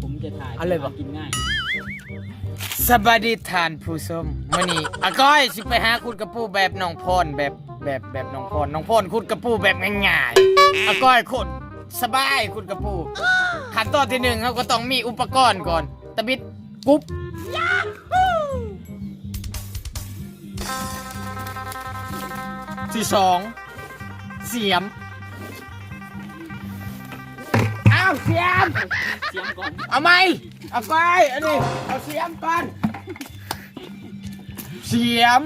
ผมจะถ่าย อะไรวะ กินง่าย สบายดีทานผู้ชมมื้อนี้อาก้อยสิไปหาขุดกระปูแบบน้องพรแบบน้องพรขุดกระปูแบบง่ายๆอาก้อยขุดสบายขุดกระปูขั้นตอนที่หนึ่งเขาก็ต้องมีอุปกรณ์ก่อนตะบิดกุ๊บที่สองเสียมอ้าวเสียม เสียงก่อน เอาไหมเอาไปอันนี้เอาเสียมก่อนเสียม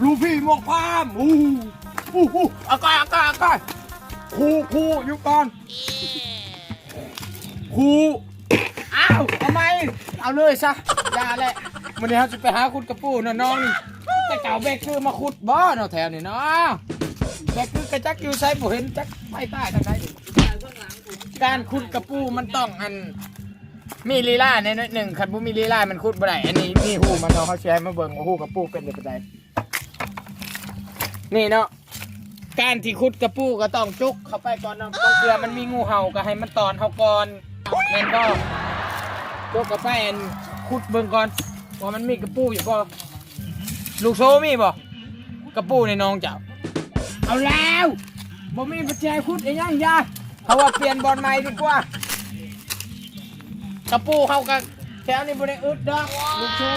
ลูกพี่หมวกพามเอาไปครูอยู่ก่อนครูอ้าวเอาไหมเอาเลยซะอย่าแหละวันนี้เราจะไปหาขุดกระปูเนาะน้องนี่แต่เก่าเบกคือมาขุดบ่อเนาะแถวนี้เนาะเบกคือกระจักอยู่ใส่บ่เห็นจักไม่ใต้ทางไหนการขุดกระปูมันต้องอันมีลีลาในนิดหนึ่งคันบุมีลีลามันขุดบ่ได้อันนี้นี่หูมันเนาะเขาแชร์มาเบิ่งว่าหูกระปูเป็นแบบใดนี่เนาะการที่ขุดกระปูก็ต้องจุกเข้าไปก่อนเนาะต้องเกลือมันมีงูเห่าก็ให้มันตอนเฮาก่อนแม่นบ่จุกเข้าไปอันขุดเบิ่งก่อนว่ามันมีกระปูอยู่บ่ลูกโซมีบ่กระปูในน้องเจ้าเอาแล้วบ่มีปัจจัยขุดอีหยังยาเพราะว่าเปลี่ยนบอลใหม่ดีกว่ากระปูเขาก็แถวนี้บ่ได้อึดดอกลูกชู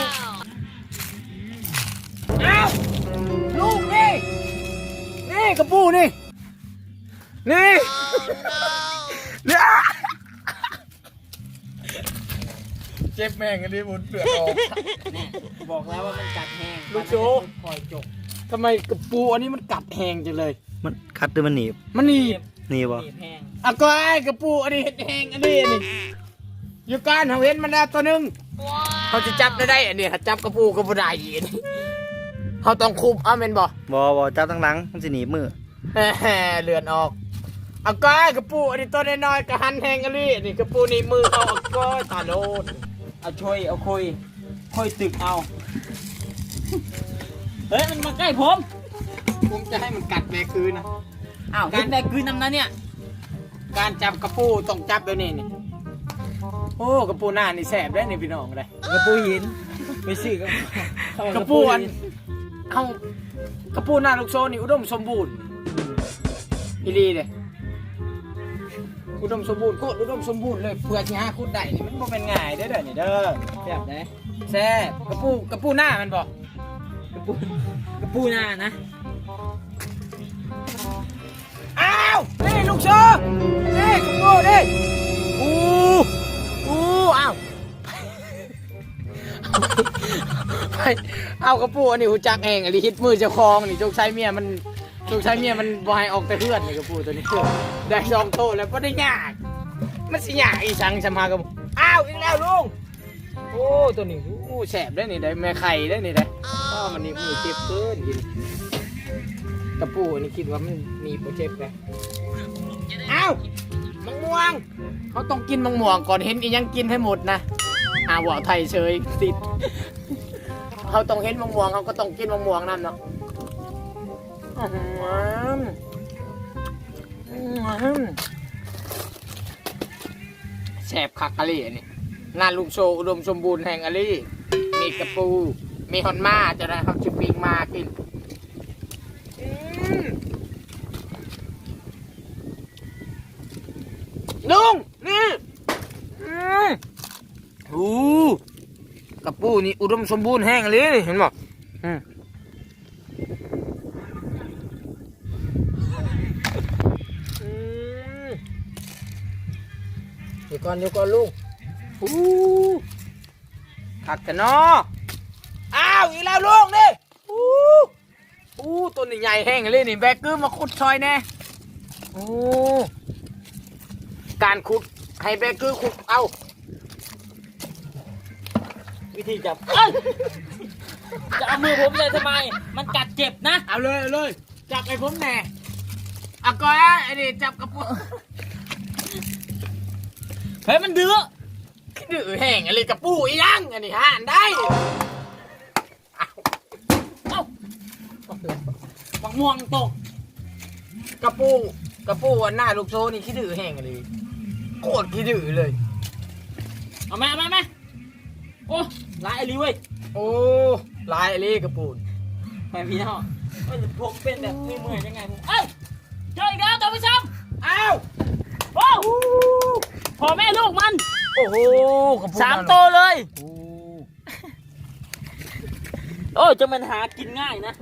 อ้าวลูกนี่กระปูนี่เจ็บแม่งกันดิบุญเปลือกออก บอกแล้วว่ามันกัดแห้ง ลูกโจ๊ก คอยจก ทำไมกระปูอันนี้มันกัดแหงจังเลย มันคัดหรือมันหนีบ มันหนีบ หนีบวะ หนีบแห้ง อ่ะก็ไอ้กระปูอันนี้เห็ดแหงอันนี้อยู่การเขาเห็นมันแล้วตัวหนึงเขาจะจับได้อันนี้ถ้าจับกระปูก็บ่ได้อีกอันนี้เขาต้องคุมเอาเมนบ่ บจับทั้งหลังมันจะหนีบมือ เลือนออกเอาก้อยกระปูอันนี้ตัวน้อยๆกระหันแหงอันนี้นี่กระปูนี่มือเขาเอาก้อยตาโลด เอาช่วยเอาค่อยตึกเอาเฮ้ยมันมาใกล้ผม ผมจะให้มันกัดแม่คืนนะ อ้าวเห็นแบกคืนนำนะเนี่ย การจับกระปูต้องจับเดี๋ยวนี้นี่โอ้กระปูหน้านี่แสบได้นี่พี่น้องเลย กระปูหินไปซื้อกับ กระปูอันเอากระปูหน้าลูกโซนี่อุดมสมบูรณ์อีลีเลยอุดมสมบูรณ์โคตรอุดมสมบูรณ์เลยเพื่อที่หาคุดได้นี่มันบ่เป็นง่ายเด้อเด้อนี่เด้อ แบบไหน แซ่บกระปูหน้ามันบอก กระปูหน้านะ อ้าวนี่ลูกโซนี่กระปูนี่อู้อ้าวไปเอากระปูอันนี้หูจักเองอันนี้ฮิตมือเจ้าของนี่จงใช้เมียมันบ่ให้ออกแต่เพื่อนนี่กระปูตัวนี้ได้สองโตแล้วก็ได้ยากมันสิยากอีสังสมากับอ้าวอีกแล้วลุงโอ้ตัวนี้โอ้แสบได้นี่ได้แม่ไข่ได้นี่ได้ก็มันนี่มือเจ็บเกินกินกระปูอันนี้คิดว่ามันมีโปรเจ็บเลยอ้าวมะม่วงเขาต้องกินมะม่วงก่อนเห็นอีหยังกินให้หมดนะว่าวไทยเฉยติดเขาต้องเห็นมะม่วงเขาก็ต้องกินมะม่วงนั่นเนาะแสบคักอะลีนี่งานลุงโชอุดมสมบูรณ์แห่งอะลีมีกระปูมีฮอนมาจะได้ครับชุบปิงมากินลุงนี่กระปูนี่อุดมสมบูรณ์แห้งเลยเห็นบ่เดี๋ยวก่อนลูกขักกันเนาะอ้าวอีแล้วลูกนี่ตัวนี้ใหญ่แห้งเลยนี่แบกคือมาขุดซอยแน่การขุดให้แบกคือขุดเอาวิธีจับจะเอามือผมเลยทำไมมันกัดเจ็บนะ เอาเลยจับไอ้ผมแน่เอาก้อยไอ้นี่จับกระปุก เฮ้ยมันดื้อ แห้งอะไรกระปูอียังอันนี้ห่านได้มะม่วงตก กระปู กระปูอันหน้าลูกโซนี่ขี้ดื้อแห้งเลยโคตรขี้ดื้อเลย เอามาโอ้หลายอลีเว้ย โอ้ลายเลยกระปู ไปพี่น้องผมเป็นแบบเมื่อยยังไงผมเอ้ยเจออีกแล้วท่านผู้ชม อ้าว โอ้พ่อแม่ลูกมัน โอ้โหกระปู 3 ตัวเลยโอ้จะมันหากินง่ายนะ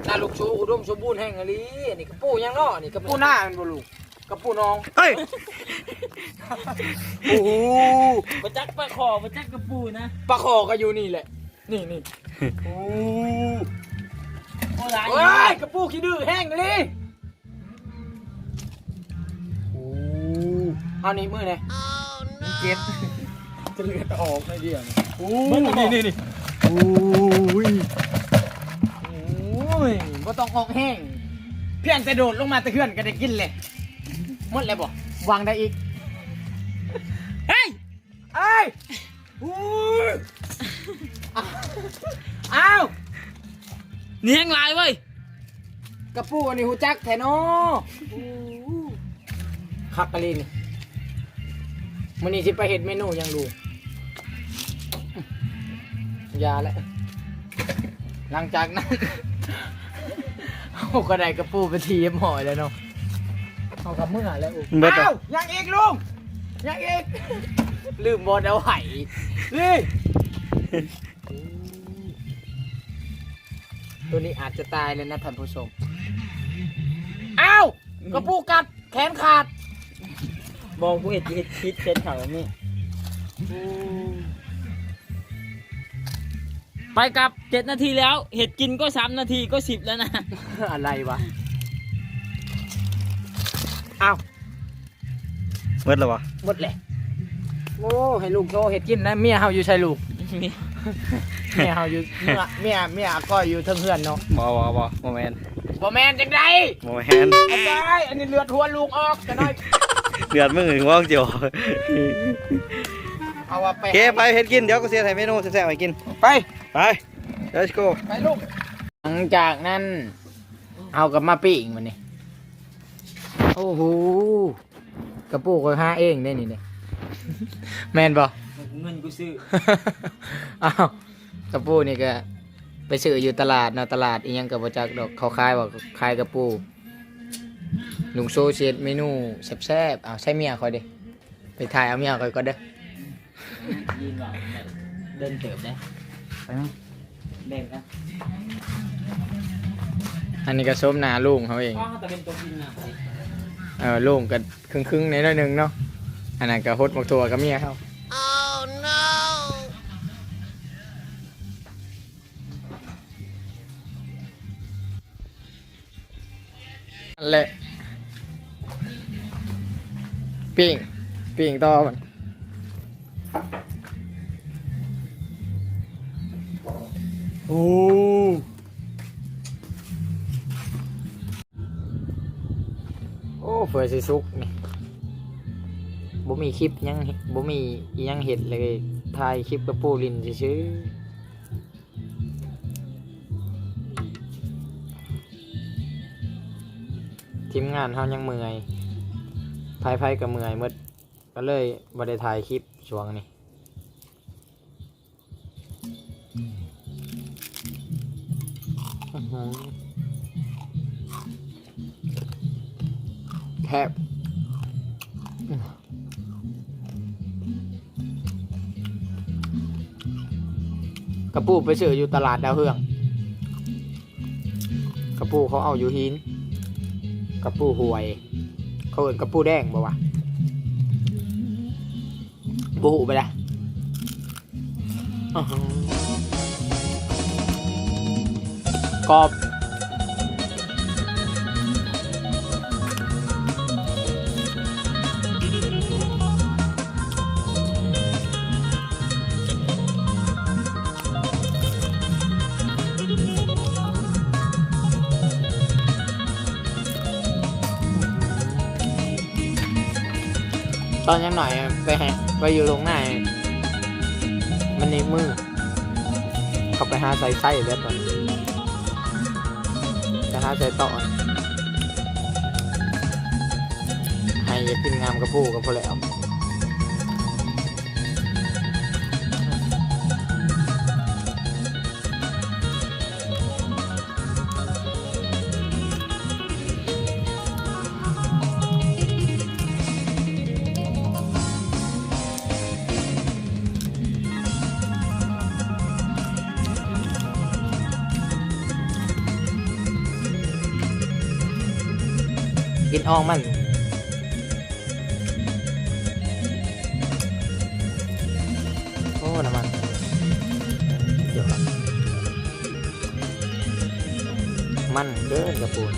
หน้าลูกโซอุดมสมบูรณ์แห้งเลยนี่กระปูยังเนาะนี่กระปูหน้ามันบ่ลูกกระปูน้อง เฮ้ย โอ้โห มาจักปลาคอมาจักกระปูนะ ปลาคอก็อยู่นี่แหละนี่โอ้ โอ้หลาย เฮ้ยกระปูขี้ดื้อแห้งเลยโอ้เอานี่มือไหนเจ็บจะเลือดออกในเดียวนี่โอ้นี่โอ้ยบ่ต้องออกแห้งเพียงแต่โดดลงมาตะเคือนก็ได้กินเลยหมดแล้วบ่วางได้อีก เฮ้ย เอ้ยอู้ยอ้าว นี่แห้งหลายเว้ย กระปูอันนี้หูจักแทนอคักกะลินมันนี่สิไปเห็ดเมนูยังดูยาแล้วหลังจากนั้น เอาก็ได้กระปูไปทีมหอยแล้วเนาะเอากับมือแล้วอ้าวยังอีกลุงยังอีกลืมบอลเอาไห่นี่ตัวนี้อาจจะตายเลยนะท่านผู้ชมอ้าวกระปูกัดแขนขาด บอกผู้เห็ดคิดเป็นเขาแบบนี้ไปกลับ7 นาทีแล้วเห็ดกินก็3 นาทีก็10แล้วนะ อะไรวะอ้าว เมื่อแล้ววะ หมดเลยโอ้ให้ลูกโตเห็ดกินนะเมียเฮาอยู่ใช่ลูก เมียเฮาอยู่เมียก็อยู่เทิงเฮือนเนาะ บ่โมแมน บ่แม่นจังได โมแมน อันใดอันนี้เลือดหัวลูกออกจะได้ เดือดมึงถึงว่างเจียว เอาว่าไป โอเคไปเฮ็ดกินเดี๋ยวก็เสียไทยเมนูแซ่บๆไปกิน ไป ไป let's go ไปลูกหลังจากนั้นเอากับมาปิ้งมันนี่โอ้โหกระปุกก็หาเองได้นี่เนี่ยแม่นบ่ เงินกูซื้อ อ้าวกระปูนี่ก็ไปซื้ออยู่ตลาดเนาะตลาดอีหยังกับบ่จักดอกเขาขายว่าขายกระปูลุงโซเชียดเมนูแซ่บๆเอาใช้เมียคอยดิไปถ่ายเอาเมียคอยก็เด้อ ยืนว่าเดินเติบได้ไปมั้ยแบ่งนะ อันนี้ก็ส้มหนาลุงเขาเอง พ่อจะเป็นตัวกินนะ ลุงก็ครึ่งๆในน้อยหนึงเนาะอันนั้นก็ฮดหมกถั่วกับเมียเขานั่นแหละปิ้งต่อมันโอ้เผื่อสิสุกนี่บ่มีคลิปยังบ่มีอิหยังเห็นเลยถ่ายคลิปกับปูลินซื่อๆทีมงานเฮายังเมื่อยไผก็เมื่อยหมดก็เลยบ่ได้ถ่ายคลิปช่วงนี้แคบกระปูไปซื้ออยู่ตลาดดาวเฮืองกระปูเขาเอาอยู่หินกระปูหวยเขาเอิ้นกระปูแดงบ่วะบูหูไปละกรอบตอนยังหน่อยไปอยู่ตรงหน้ามันในมือเขาไปหาใส่ไส้แล้วตอนจะหาใส่ต่อ อยากกินงามกระปูกับพอแล้วกินอ่องมันโอ้น้ำมันเดี๋ยวมันเด้อกระปูน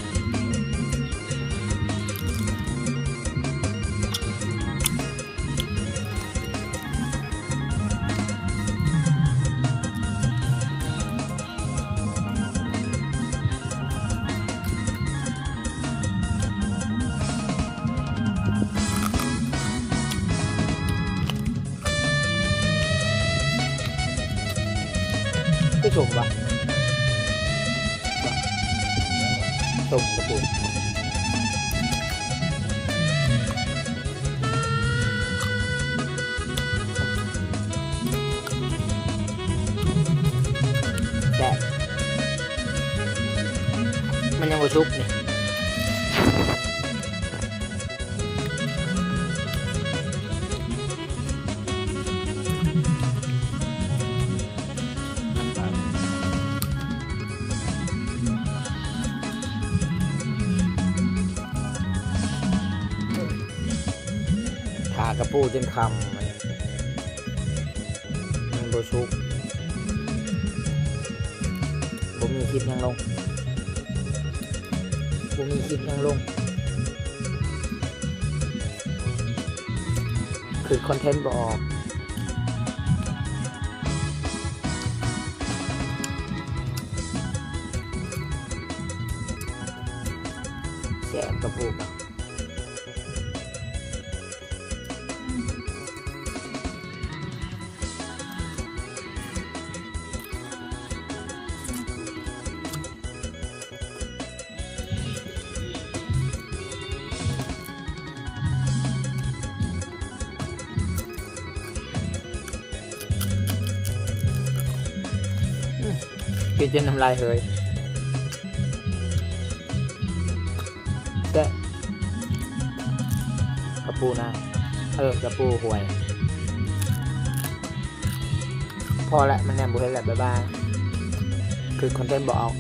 ก็ชมปะชมกระปูนแต่มันยังบ่ชุบนี่ขากระปูจนคำมันบ่ชุบผมมีคลิปยังลงคือคอนเทนต์บออกแสบกระปูกกินจนน้ำลายเฮยแต่กระปูนะกระปูห่วย พอละมันแนมบุเรแหละบ๊ายบายคือคอนเทนต์บอก